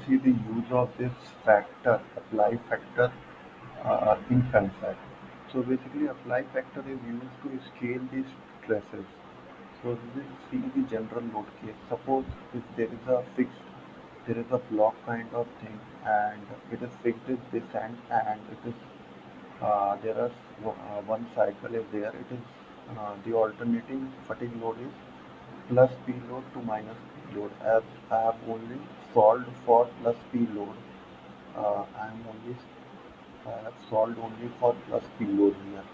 see the use of this factor, apply factor in FEMFAT. So basically, apply factor is used to scale the stresses. So we will see the general load case. Suppose if there is a block kind of thing, and it is fixed with this end, and it is there are one cycle is there. It is the alternating fatigue load is plus P load to minus P load. As I have only solved for plus P load, I am only I have solved only for plus P load here.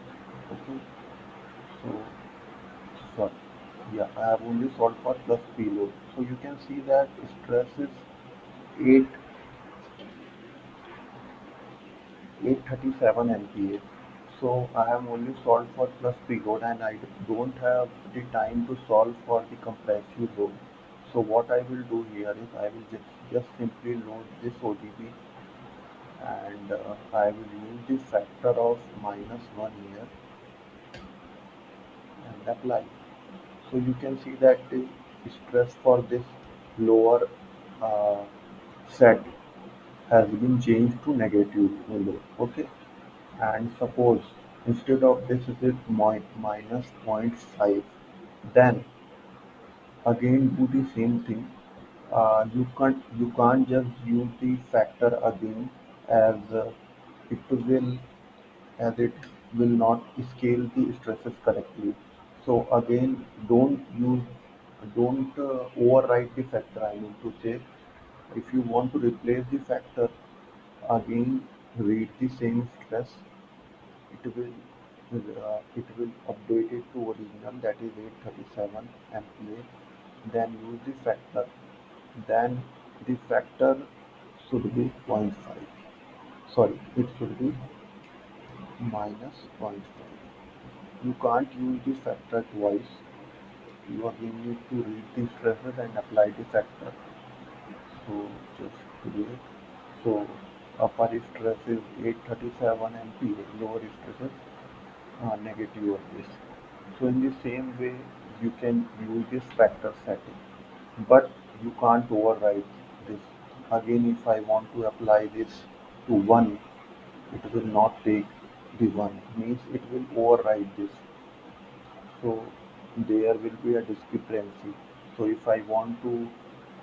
Okay, so sorry, yeah, I have only solved for plus P load. So you can see that stress is 8 837 MPa. So I have only solved for plus load, and I don't have the time to solve for the compressive load. So what I will do here is I will just simply load this ODB, and I will use the factor of minus 1 here and apply. So you can see that the stress for this lower uh, set has been changed to negative load. Okay, and suppose instead of this it is minus zero point 0.5, then again do the same thing. You can't just use the factor again, as it will it will not scale the stresses correctly. So again, don't override the factor. I mean to say, if you want to replace the factor, again read the same stress. It will update it to original, that is 837 MPa. Then use the factor. Then the factor should be zero point 0.5. Sorry, it should be minus zero point 0.5. You can't use the factor twice. You again need to read the stresses and apply the factor. So just do it. So upper stress is 837 MPa, lower stress is negative of this. So in the same way, you can use this factor setting, but you can't override this. Again, if I want to apply this to 1, it will not take the 1, means it will override this. So there will be a discrepancy. So if I want to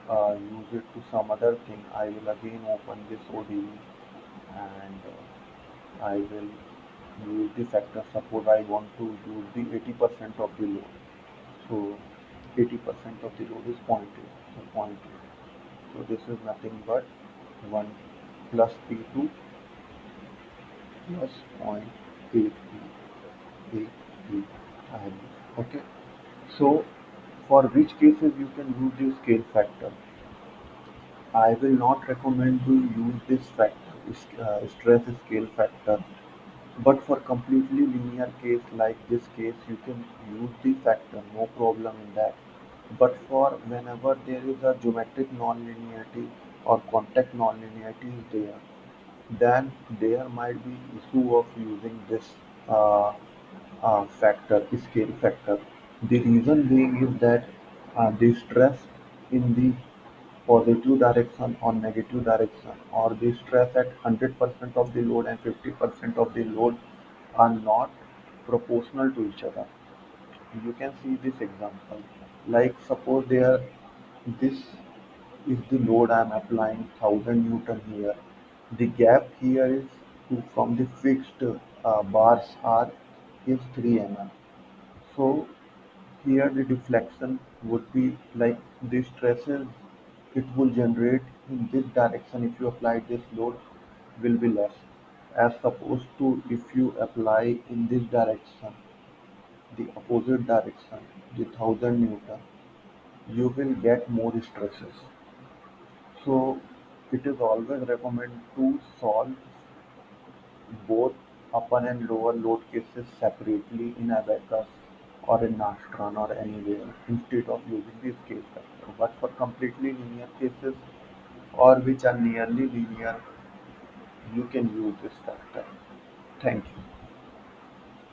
use it to some other thing, I will again open this ODE, and I will use the factor. Suppose I want to use the 80% of the load. So 80% of the load is 0.8. So 0.8. So this is nothing but 1 plus P2 plus 0.83. Okay. So for which cases you can use the scale factor? I will not recommend to use this factor, stress scale factor. But for completely linear case like this case, you can use the factor, no problem in that. But for whenever there is a geometric nonlinearity or contact nonlinearity is there, then there might be issue of using this uh, factor, scale factor. The reason being is that the stress in the positive direction or negative direction, or the stress at 100% of the load and 50% of the load are not proportional to each other. You can see this example. Like suppose this is the load I am applying 1000 Newton here. The gap here is from the fixed bars are is 3 mm. So here the deflection would be like the stresses it will generate in this direction if you apply this load will be less, as opposed to if you apply in this direction, the opposite direction, the 1000 Newton, you will get more stresses. So it is always recommended to solve both upper and lower load cases separately in Abacus or in Nastran or anywhere instead of using the scale factor. But for completely linear cases or which are nearly linear, you can use this factor. Thank you.